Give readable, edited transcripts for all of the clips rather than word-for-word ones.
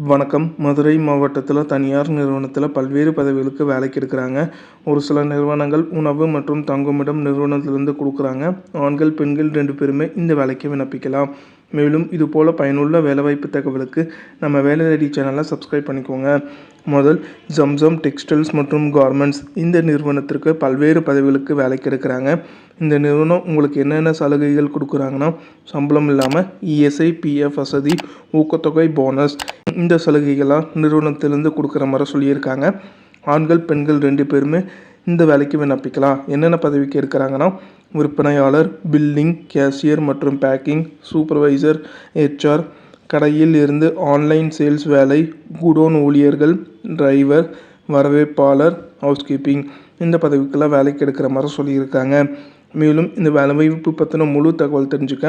வணக்கம். மதுரை மாவட்டத்தில் தனியார் நிறுவனத்தில் பல்வேறு பதவிகளுக்கு வேலைக்கு எடுக்கிறாங்க. ஒரு சில நிறுவனங்கள் உணவு மற்றும் தங்குமிடம் நிறுவனத்திலிருந்து கொடுக்குறாங்க. ஆண்கள் பெண்கள் 2 பேருமே இந்த வேலைக்கு விண்ணப்பிக்கலாம். மேலும் இதுபோல் பயனுள்ள வேலைவாய்ப்பு தகவலுக்கு நம்ம வேலை தேடி சேனலை சப்ஸ்கிரைப் பண்ணிக்கோங்க. முதல் ஜம்சம் டெக்ஸ்டைல்ஸ் மற்றும் கார்மெண்ட்ஸ் இந்த நிறுவனத்திற்கு பல்வேறு பதவிகளுக்கு வேலைக்கு எடுக்கிறாங்க. இந்த நிறுவனம் உங்களுக்கு என்னென்ன சலுகைகள் கொடுக்குறாங்கன்னா, சம்பளம் இல்லாமல் இஎஸ்ஐ, பிஎஃப் வசதி, ஊக்கத்தொகை, போனஸ் இந்த சலுகைகளாக நிறுவனத்திலேருந்து கொடுக்குற மாதிரி சொல்லியிருக்காங்க. ஆண்கள் பெண்கள் 2 பேருமே இந்த வேலைக்கு விண்ணப்பிக்கலாம். என்னென்ன பதவிக்கு எடுக்கிறாங்கன்னா, விற்பனையாளர், பில்லிங், கேஷியர் மற்றும் பேக்கிங், சூப்பர்வைசர், ஹெச்ஆர், கடையில் இருந்து ஆன்லைன் சேல்ஸ் வேலை, குடோன் ஊழியர்கள், டிரைவர், வரவேற்பாளர், ஹவுஸ்கீப்பிங் இந்த பதவிக்கெல்லாம் வேலைக்கு எடுக்கிற மாதிரி சொல்லியிருக்காங்க. மேலும் இந்த வேலைவாய்ப்பு பற்றின முழு தகவல் தெரிஞ்சுக்க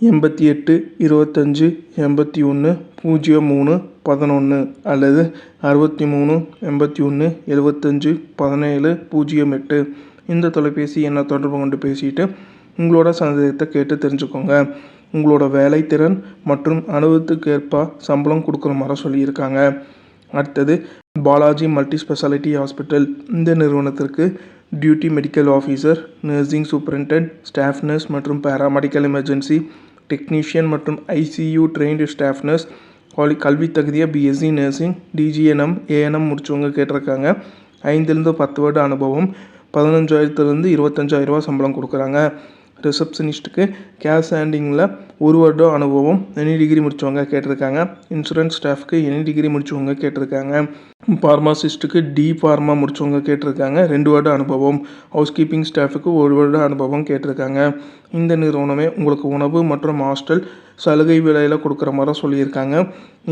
88 25 81 03 11 அல்லது 63 81 75 17 08 இந்த தொலைபேசி எண்ணை தொடர்பு கொண்டு பேசிட்டு உங்களோட சந்தேகத்தை கேட்டு தெரிஞ்சுக்கோங்க. உங்களோட வேலைத்திறன் மற்றும் அனுபவத்துக்கேற்ப சம்பளம் கொடுக்குற மாதிரி சொல்லியிருக்காங்க. அடுத்தது பாலாஜி மல்டி ஸ்பெஷாலிட்டி ஹாஸ்பிட்டல் இந்த நிறுவனத்திற்கு duty medical officer, nursing superintendent, staff nurse மற்றும் பேராமெடிக்கல் எமர்ஜென்சி டெக்னீஷியன் மற்றும் ஐசியூ ட்ரெயின்டு ஸ்டாஃப் நர்ஸ், கல்வி தகுதியாக பிஎஸ்சி நர்சிங், டிஜிஎன்எம், ஏஎன்எம் முடிச்சவங்க கேட்டிருக்காங்க. 5லேருந்து 10 வருட அனுபவம், 15,000 25,000 சம்பளம் கொடுக்குறாங்க. ரிசப்ஷனிஸ்ட்டுக்கு கேஷ் ஹேண்டிங்கில் 1 வருடம் அனுபவம், எனி டிகிரி முடித்தவங்க கேட்டிருக்காங்க. இன்சூரன்ஸ் ஸ்டாஃப்க்கு எனி டிகிரி முடித்தவங்க கேட்டிருக்காங்க. ஃபார்மாசிஸ்ட்டுக்கு டி ஃபார்மா முடித்தவங்க கேட்டிருக்காங்க. 2 வருட அனுபவம். ஹவுஸ்கீப்பிங் ஸ்டாஃபுக்கு 1 வருட அனுபவம் கேட்டிருக்காங்க. இந்த நிறுவனமே உங்களுக்கு உணவு மற்றும் ஹாஸ்டல் சலுகை விலையில் கொடுக்குற மாதிரி சொல்லியிருக்காங்க.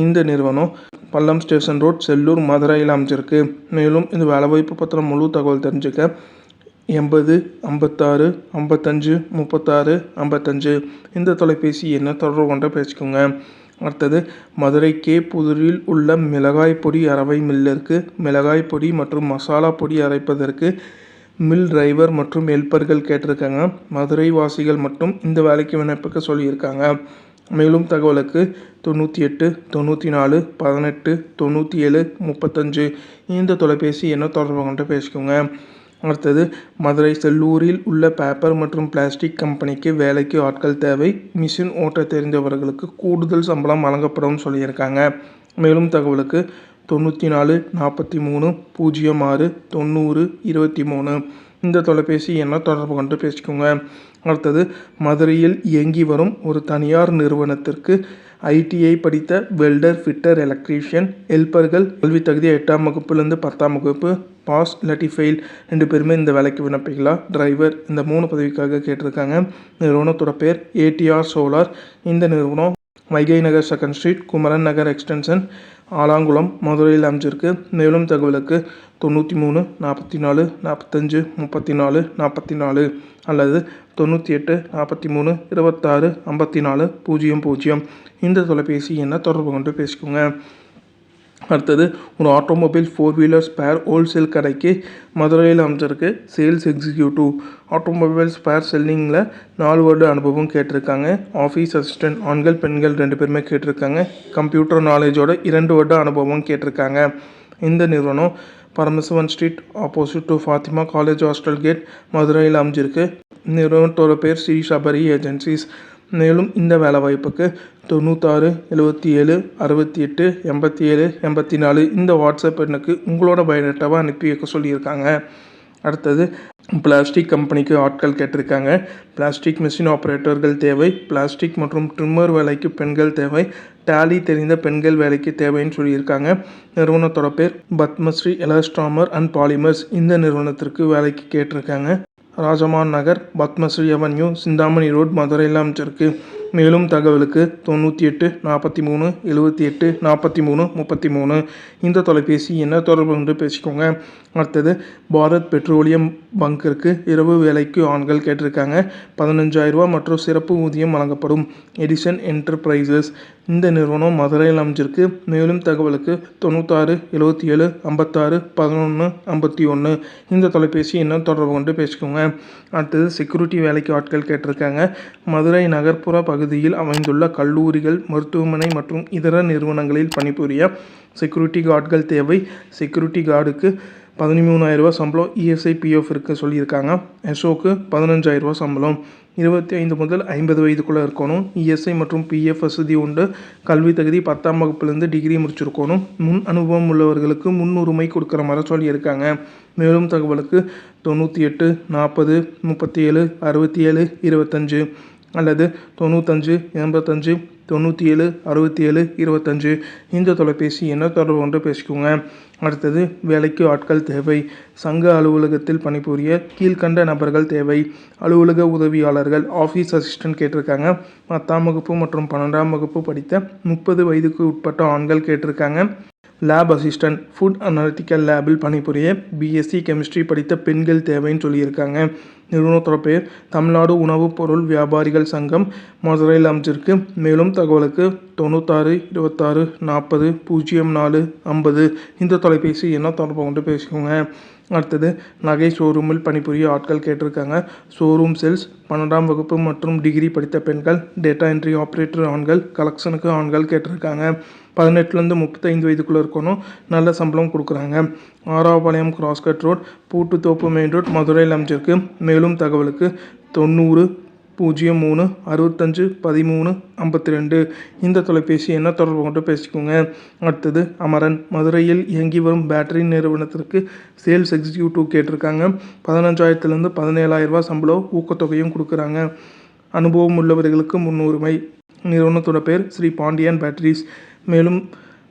இந்த நிறுவனம் பல்லம் ஸ்டேஷன் ரோட், செல்லூர், மதுரையில் அமைச்சிருக்கு. மேலும் இந்த வேலைவாய்ப்பு பற்றின முழு தகவல் தெரிஞ்சுக்க 80 56 55 36 55 இந்த தொலைபேசி எண்ணை தொடர்பு கொண்டு பேசிக்கோங்க. அடுத்தது மதுரை கே. புதூரில் உள்ள மிளகாய் பொடி அரவை மில்லிற்கு மிளகாய் பொடி மற்றும் மசாலா பொடி அரைப்பதற்கு மில் டிரைவர் மற்றும் ஹெல்ப்பர்கள் கேட்டிருக்காங்க. மதுரை வாசிகள் மட்டும் இந்த வேலைக்கு விண்ணப்பிக்க சொல்லியிருக்காங்க. மேலும் தகவலுக்கு 98 94 18 97 35 இந்த தொலைபேசி எண்ணை தொடர்பு கொண்டு பேசிக்கோங்க. அடுத்தது மதுரை செல்லூரில் உள்ள பேப்பர் மற்றும் பிளாஸ்டிக் கம்பெனிக்கு வேலைக்கு ஆட்கள் தேவை. மிஷின் ஓட்ட தெரிந்தவர்களுக்கு கூடுதல் சம்பளம் வழங்கப்படும் சொல்லியிருக்காங்க. மேலும் தகவலுக்கு 94 43 06 90 23 இந்த தொலைபேசி எண்ணை தொடர்பு கொண்டு பேசிக்கோங்க. அடுத்தது மதுரையில் இயங்கி வரும் ஒரு தனியார் நிறுவனத்திற்கு ஐடிஐ படித்த வெல்டர், ஃபிட்டர், எலக்ட்ரீஷியன், ஹெல்ப்பர்கள், கல்வி தகுதி 8ஆம் வகுப்புலேருந்து 10ஆம் வகுப்பு பாஸ் இல்லாட்டி ஃபெயில் 2 பேருமே இந்த வேலைக்கு விண்ணப்பிக்கலாம். டிரைவர் இந்த 3 பதவிக்காக கேட்டிருக்காங்க. நிறுவனத்தோட பேர் ஏடிஆர் சோலார். இந்த நிறுவனம் வைகை நகர் 2nd ஸ்ட்ரீட், குமரன் நகர் எக்ஸ்டென்ஷன், ஆலாங்குளம், மதுரையில் அமைச்சிருக்கு. மேலும் தகவலுக்கு 93 44 45 34 44 அல்லது 98 43 26 54 00 இந்த தொலைபேசி எண்ணை தொடர்பு கொண்டு பேசிக்கோங்க. அடுத்தது ஒரு ஆட்டோமொபைல் 4 வீலர் ஸ்பேர் ஹோல்சேல் கடைக்கு மதுரையில் அமைச்சிருக்கு. சேல்ஸ் எக்ஸிக்யூட்டிவ் ஆட்டோமொபைல் ஸ்பேர் செல்லிங்கில் 4 வருட அனுபவம் கேட்டிருக்காங்க. ஆஃபீஸ் அசிஸ்டன்ட் ஆண்கள் பெண்கள் 2 பேருமே கேட்டிருக்காங்க. கம்ப்யூட்டர் நாலேஜோட 2 வருட அனுபவம் கேட்டிருக்காங்க. இந்த நிறுவனம் Paramasivan street opposite to Fatima college hostel gate, மதுரையில் அமைஞ்சிருக்கு. நிறுவனத்தோட பேர் ஸ்ரீ சபரி ஏஜென்சிஸ். மேலும் இந்த வேலை வாய்ப்புக்கு 96 77 68 87 84 இந்த வாட்ஸ்அப் எண்ணுக்கு உங்களோட பயோடேட்டாவை அனுப்பி வைக்க சொல்லியிருக்காங்க. அடுத்தது பிளாஸ்டிக் கம்பெனிக்கு ஆட்கள் கேட்டிருக்காங்க. பிளாஸ்டிக் மிஷின் ஆப்ரேட்டர்கள் தேவை. பிளாஸ்டிக் மற்றும் ட்ரிம்மர் வேலைக்கு பெண்கள் தேவை. டேலி தெரிந்த பெண்கள் வேலைக்கு தேவைன்னு சொல்லியிருக்காங்க. நிறுவனத்தோட பேர் பத்மஸ்ரீ எலாஸ்ட்ராமர் அண்ட் பாலிமர்ஸ். இந்த நிறுவனத்திற்கு வேலைக்கு கேட்டிருக்காங்க. ராஜமான் நகர், பத்மஸ்ரீ அவென்யூ, சிந்தாமணி ரோட், மதுரையில் அமைச்சிருக்கு. மேலும் தகவலுக்கு 98 43 78 43 33 இந்த தொலைபேசி எண்ணை தொடர்பு கொண்டு பேசிக்கோங்க. அடுத்தது பாரத் பெட்ரோலியம் பங்கிற்கு இரவு வேலைக்கு ஆண்கள் கேட்டிருக்காங்க. 15,000 மற்றும் சிறப்பு ஊதியம் வழங்கப்படும். எடிசன் என்டர்பிரைசஸ் இந்த நிறுவனம் மதுரையில் அமைஞ்சிருக்கு. மேலும் தகவலுக்கு 96 77 56 11 51 இந்த தொலைபேசி எண்ணை தொடர்பு கொண்டு பேசிக்கோங்க. அடுத்தது செக்யூரிட்டி வேலைக்கு ஆட்கள் கேட்டிருக்காங்க. மதுரை நகர்ப்புற பகுதியில் அமைந்துள்ள கல்லூரிகள், மருத்துவமனை மற்றும் இதர நிறுவனங்களில் பணிபுரிய செக்யூரிட்டி கார்டுகள் தேவை. செக்யூரிட்டி கார்டுக்கு 13,000 சம்பளம், இஎஸ்ஐ பிஎஃப் இருக்க சொல்லியிருக்காங்க. எஸ்ஓக்கு 15,000 சம்பளம். 25 முதல் 50 வயதுக்குள்ளே இருக்கணும். இஎஸ்ஐ மற்றும் பிஎஃப் வசதி உண்டு. கல்வி தகுதி 10ஆம் வகுப்புலேருந்து டிகிரி முடிச்சிருக்கணும். முன் அனுபவம் உள்ளவர்களுக்கு முன்னுரிமை கொடுக்குற மாதிரி சொல்லியிருக்காங்க. மேலும் தகவலுக்கு 98 40 37 67 25 அல்லது 95 85 97 67 25 இந்த தொலைபேசி எண்ணை தொடர்பு கொண்டு பேசிக்கோங்க. அடுத்தது வேலைக்கு ஆட்கள் தேவை. சங்க அலுவலகத்தில் பணிபுரிய கீழ்கண்ட நபர்கள் தேவை. அலுவலக உதவியாளர்கள், ஆஃபீஸ் அசிஸ்டன்ட் கேட்டிருக்காங்க. 10ஆம் வகுப்பு மற்றும் 12ஆம் வகுப்பு படித்த 30 வயதுக்கு உட்பட்ட ஆண்கள் கேட்டிருக்காங்க. லேப் அசிஸ்டன்ட், ஃபுட் அனாலிட்டிக்கல் லேபில் பணிபுரிய பிஎஸ்சி கெமிஸ்ட்ரி படித்த பெண்கள் தேவைன்னு சொல்லியிருக்காங்க. நிறுவனத்தோட பேர் தமிழ்நாடு உணவுப் பொருள் வியாபாரிகள் சங்கம், மதுரையில் அமைஞ்சிருக்கு. மேலும் தகவலுக்கு 96 26 40 04 50 இந்த தொலைபேசி எண்ணை தொடர்பு கொண்டு பேசிக்கோங்க. அடுத்தது நகை ஷோரூமில் பணிபுரிய ஆட்கள் கேட்டிருக்காங்க. ஷோரூம் சேல்ஸ், 12ஆம் வகுப்பு மற்றும் டிகிரி படித்த பெண்கள், டேட்டா என்ட்ரி ஆப்ரேட்டர் ஆண்கள், கலெக்ஷனுக்கு ஆண்கள் கேட்டிருக்காங்க. 18லேருந்து 35 வயதுக்குள்ளே இருக்கணும். நல்ல சம்பளம் கொடுக்குறாங்க. ஆராபாளையம் கிராஸ்கட் ரோட், பூட்டுத்தோப்பு மெயின் ரோட், மதுரையில் அமைஞ்சிருக்கு. மேலும் தகவலுக்கு 90 03 65 13 52 இந்த தொலைபேசி எண்ணை தொடர்பு கொண்டு பேசிக்கோங்க. அடுத்தது அமரன், மதுரையில் இயங்கி வரும் பேட்டரி நிறுவனத்திற்கு சேல்ஸ் எக்ஸிக்யூட்டிவ் கேட்டிருக்காங்க. 15,000லேருந்து 17,000 சம்பளம், ஊக்கத்தொகையும் கொடுக்குறாங்க. அனுபவம் உள்ளவர்களுக்கு முன்னுரிமை. நிறுவனத்தோட பேர் ஸ்ரீ பாண்டியன் பேட்டரிஸ். மேலும்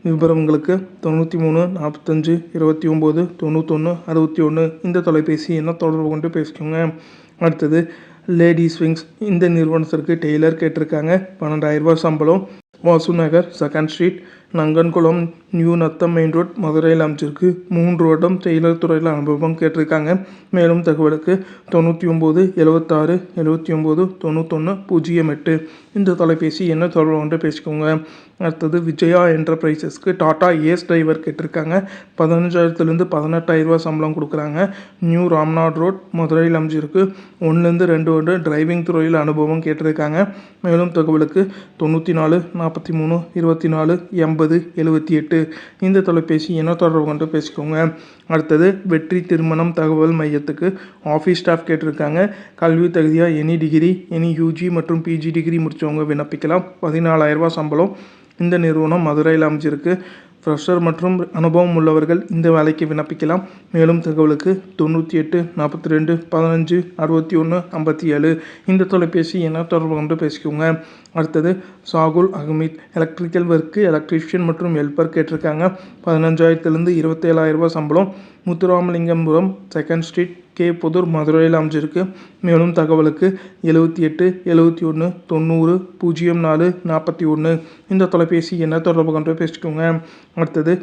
விவரங்களுக்கு 93 45 29 91 61 இந்த தொலைபேசி எண்ணை தொடர்பு கொண்டு பேசிக்கோங்க. அடுத்தது லேடிஸ் விங்ஸ், இந்த நிறுவனத்திற்கு டெய்லர் கேட்டிருக்காங்க. 12,000 சம்பளம். Vasu Nagar, 2nd street, Nangankulam, new Natham main road, மதுரையில் அமைச்சிருக்கு. 3 வருடம் டெய்லர் துறையில் அனுபவம் கேட்டிருக்காங்க. மேலும் தகவலுக்கு 99 76 79 91 08 இந்த தொலைபேசி எண்ணை தொடர்பு கொண்டு பேசிக்கோங்க. அடுத்தது விஜயா என்டர்பிரைசஸ்க்கு டாடா ஏஸ் டிரைவர் கேட்டிருக்காங்க. 15,000லேருந்து 18,000 சம்பளம் கொடுக்குறாங்க. நியூ ராம்நாட் ரோட், மதுரையில் அமைஞ்சிருக்கு. 1லேருந்து 2 வருடம் டிரைவிங் துறையில் அனுபவம் கேட்டிருக்காங்க. மேலும் தகவலுக்கு 94 43 24 80 78 இந்த தொலைபேசி எண்ணை தொடர்பு கொண்டு பேசிக்கோங்க. அடுத்தது வெற்றி திருமணம் தகவல் மையத்துக்கு ஆஃபீஸ் ஸ்டாஃப் கேட்டிருக்காங்க. கல்வி தகுதியாக எனி டிகிரி, எனி யூஜி மற்றும் பிஜி டிகிரி முடித்தவங்க விண்ணப்பிக்கலாம். 14,000 சம்பளம். இந்த நிறுவனம் மதுரையில் அமைஞ்சிருக்கு. ஃப்ரெஷர் மற்றும் அனுபவம் உள்ளவர்கள் இந்த வேலைக்கு விண்ணப்பிக்கலாம். மேலும் தகவலுக்கு 98 42 15 61 57 இந்த தொலைபேசி எண்ணை தொடர்பு கொண்டு பேசிக்கோங்க. அடுத்தது சாகுல் அகமீத், எலக்ட்ரிக்கல் ஒர்க்கு எலக்ட்ரீஷியன் மற்றும் ஹெல்ப்பர் கேட்டிருக்காங்க. 15,000லேருந்து 27,000 சம்பளம். Muthuramalingapuram, 2nd street, K Pudur, மதுரையில் அமைஞ்சிருக்கு. மேலும் தகவலுக்கு 78 71 90 04 41 இந்த தொலைபேசி எண்ணை தொடர்பு கொண்டு பேசிக்கோங்க. அடுத்தது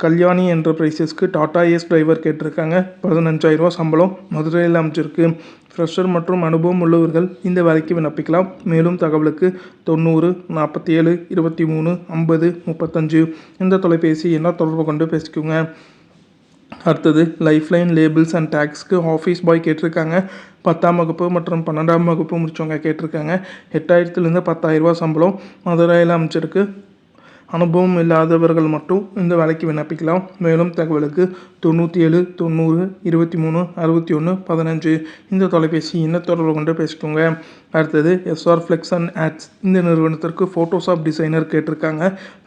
கல்யாணி என்டர்பிரைசஸ்க்கு டாடா ஏஸ் டிரைவர் கேட்டிருக்காங்க. 15,000 சம்பளம். மதுரையில் அமைஞ்சிருக்கு. ஃப்ரெஷர் மற்றும் அனுபவம் உள்ளவர்கள் இந்த வேலைக்கு விண்ணப்பிக்கலாம். மேலும் தகவலுக்கு 90 47 23 50 35 இந்த தொலைபேசி எண்ணை தொடர்பு கொண்டு பேசிக்கோங்க. அடுத்தது லைஃப்லைன் லேபிள்ஸ் அண்ட் டேக்ஸ்க்கு ஆஃபீஸ் பாய் கேட்டிருக்காங்க. 10ஆம் வகுப்பு மற்றும் 12ஆம் வகுப்பு முடித்தவங்க கேட்டிருக்காங்க. 8,000லேருந்து 10,000 சம்பளம். மதுரையில் அமைச்சிருக்கு. அனுபவம் இல்லாதவர்கள் மட்டும் இந்த வேலைக்கு விண்ணப்பிக்கலாம். மேலும் தகவலுக்கு 97 90 23 61 15 இந்த தொலைபேசி எண்ணை தொடர்பு கொண்டு பேசிக்கோங்க. அடுத்தது எஸ்ஆர் ஃப்ளெக்ஸ் அண்ட் ஆட்ஸ், இந்த நிறுவனத்திற்கு ஃபோட்டோஷாப் டிசைனர் கேட்டிருக்காங்க.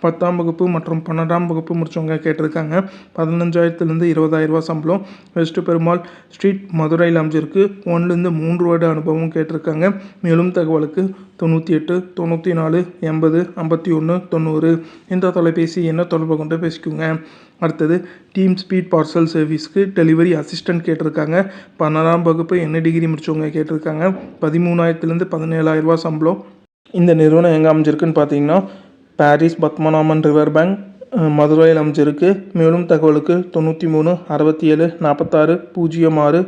10ஆம் வகுப்பு மற்றும் 12ஆம் வகுப்பு முடித்தவங்க கேட்டிருக்காங்க. 15,000லேருந்து 20,000 சம்பளம். வெஸ்ட் பெருமாள் ஸ்ட்ரீட், மதுரையில் அமைஞ்சிருக்கு. 1லேருந்து 3 வருட அனுபவம் கேட்டிருக்காங்க. மேலும் தகவலுக்கு 98 94 80 51 90 இந்த தொலைபேசி எண்ணை தொடர்பு கொண்டு பேசிக்கோங்க. அடுத்தது டீம் ஸ்பீட் பார்சல் சர்வீஸ்க்கு டெலிவரி அசிஸ்டன்ட் கேட்டிருக்காங்க. 12ஆம் வகுப்பு என்ன டிகிரி முடித்தவங்க கேட்டிருக்காங்க. 13,000லேருந்து 17,000 சம்பளம். இந்த நிறுவனம் எங்கே அமைஞ்சிருக்குன்னு பார்த்தீங்கன்னா பாரிஸ் பத்மநாபன் ரிவர் பேங்க், மதுரையில் அமைஞ்சிருக்கு. மேலும் தகவலுக்கு 93 67 46 06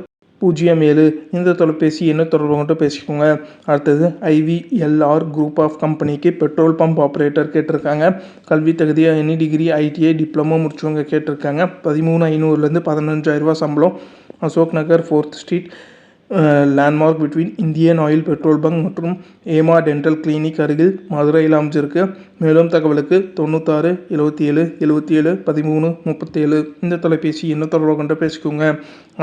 07 இந்த தொலைபேசி எண்ணை தொடர்பு கொண்டு பேசிக்கோங்க. அடுத்தது IVLR குரூப் ஆஃப் கம்பெனிக்கு பெட்ரோல் பம்ப் ஆப்ரேட்டர் கேட்டிருக்காங்க. கல்வி தகுதியாக எனி டிகிரி ITI டிப்ளமோ முடிச்சவங்க கேட்டிருக்காங்க. 13,500லேருந்து 15,000 சம்பளம். Ashok Nagar 4th street landmark between Indian oil petrol bunk மற்றும் ஏமா டென்டல் கிளினிக் அருகில் மதுரையில் அமைஞ்சிருக்கு. மேலும் தகவலுக்கு 96 77 77 13 37 இந்த தொலைபேசி எண்ணை தொடர்பு கொண்டு பேசிக்கோங்க.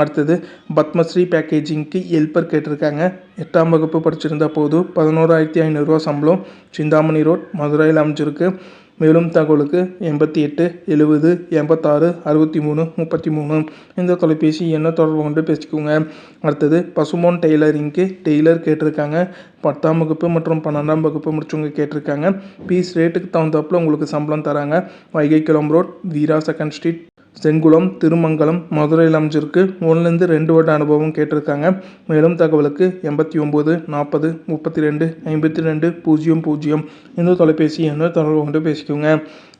அடுத்தது பத்மஸ்ரீ பேக்கேஜிங்க்கு ஹெல்ப்பர் கேட்டிருக்காங்க. 8ஆம் வகுப்பு படிச்சிருந்தா போதும். 11,500 சம்பளம். சிந்தாமணி ரோட் மதுரையில் அமைஞ்சிருக்கு. மேலும் தகவலுக்கு 88 70 86 63 33 இந்த தொலைபேசி எண்ணை தொடர்பு கொண்டு பேசிக்கோங்க. அடுத்தது பசுமோன் டெய்லரிங்க்கு டெய்லர் கேட்டிருக்காங்க. 10ஆம் வகுப்பு மற்றும் 12ஆம் வகுப்பு முடிச்சவங்க கேட்டிருக்காங்க. பீஸ் ரேட்டுக்கு தகுந்தாப்புல உங்களுக்கு சம்பளம் தராங்க. வைகைக்குளம் ரோட், வீரா 2nd ஸ்ட்ரீட், செங்குளம், திருமங்கலம், மதுரையில் அமைஞ்சிருக்கு. 1லேருந்து 2 வருட அனுபவம் கேட்டிருக்காங்க. மேலும் தகவலுக்கு 89 40 32 52 00 இந்த தொலைபேசி எண்ணை தொடர்பு கொண்டு பேசிக்கோங்க.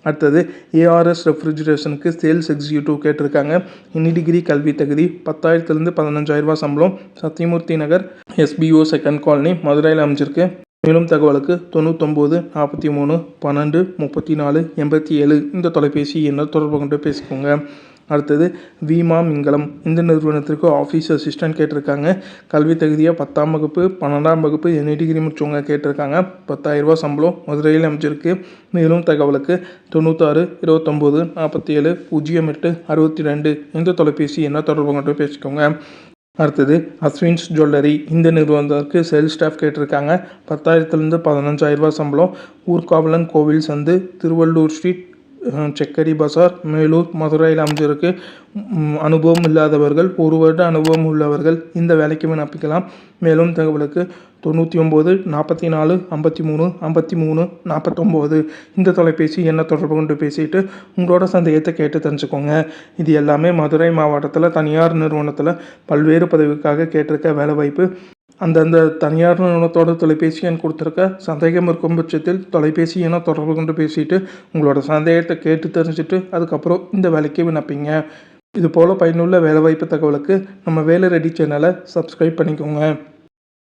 அடுத்தது ARS ரெஃப்ரிஜரேஷனுக்கு சேல்ஸ் எக்ஸிக்யூட்டிவ் கேட்டிருக்காங்க. எனி டிகிரி கல்வி தகுதி. 10,000லேருந்து 15,000 சம்பளம். சத்தியமூர்த்தி நகர் SBO 2nd காலனி மதுரையில் அமைஞ்சிருக்கு. மேலும் தகவலுக்கு 99 43 12 34 87 இந்த தொலைபேசி எண்ணை தொடர்பு கொண்டு பேசிக்கோங்க. அடுத்தது வீமாமிங்கலம் இந்த நிறுவனத்திற்கு ஆஃபீஸ் அசிஸ்டன்ட் கேட்டிருக்காங்க. கல்வி தகுதியாக 10ஆம் வகுப்பு 12ஆம் வகுப்பு எனி டிகிரி முடிச்சவங்க கேட்டிருக்காங்க. 10,000 சம்பளம். மதுரையில் அமைஞ்சிருக்கு. மேலும் தகவலுக்கு 96 29 47 08 62 இந்த தொலைபேசி எண்ணை தொடர்பு கொண்டு பேசிக்கோங்க. அடுத்தது அஸ்வின்ஸ் ஜுவல்லரி இந்த நிறுவனத்திற்கு சேல்ஸ் ஸ்டாஃப் கேட்டிருக்காங்க. 10,000லேருந்து 15,000 சம்பளம். ஊர்காவலன் கோவில் சந்து, திருவள்ளூர் ஸ்ட்ரீட், செக்கரி பசார், மேலூர், மதுரையில் அமைஞ்சிருக்கு. அனுபவம் இல்லாதவர்கள், 1 வருட அனுபவம் உள்ளவர்கள் இந்த வேலைக்கு விண்ணப்பிக்கலாம். மேலும் தகவலுக்கு 99 44 53 53 49 இந்த தொலைபேசி எண்ணை தொடர்பு கொண்டு பேசிட்டு உங்களோட சந்தேகத்தை கேட்டு தெரிஞ்சுக்கோங்க. இது எல்லாமே மதுரை மாவட்டத்தில் தனியார் நிறுவனத்தில் பல்வேறு பதவிக்காக கேட்டிருக்க வேலைவாய்ப்பு. அந்தந்த தனியார் நிறுவனத்தோட தொலைபேசி எண் கொடுத்துருக்க. சந்தேகம் இருக்கும் பட்சத்தில் தொலைபேசி எண்ணை தொடர்பு கொண்டு பேசிட்டு உங்களோட சந்தேகத்தை கேட்டு தெரிஞ்சுட்டு அதுக்கப்புறம் இந்த வேலைக்கு விண்ணப்பிங்க. இது போல் பயனுள்ள வேலைவாய்ப்பு தகவலுக்கு நம்ம வேலை ரெடி சேனலை சப்ஸ்கிரைப் பண்ணிக்கோங்க.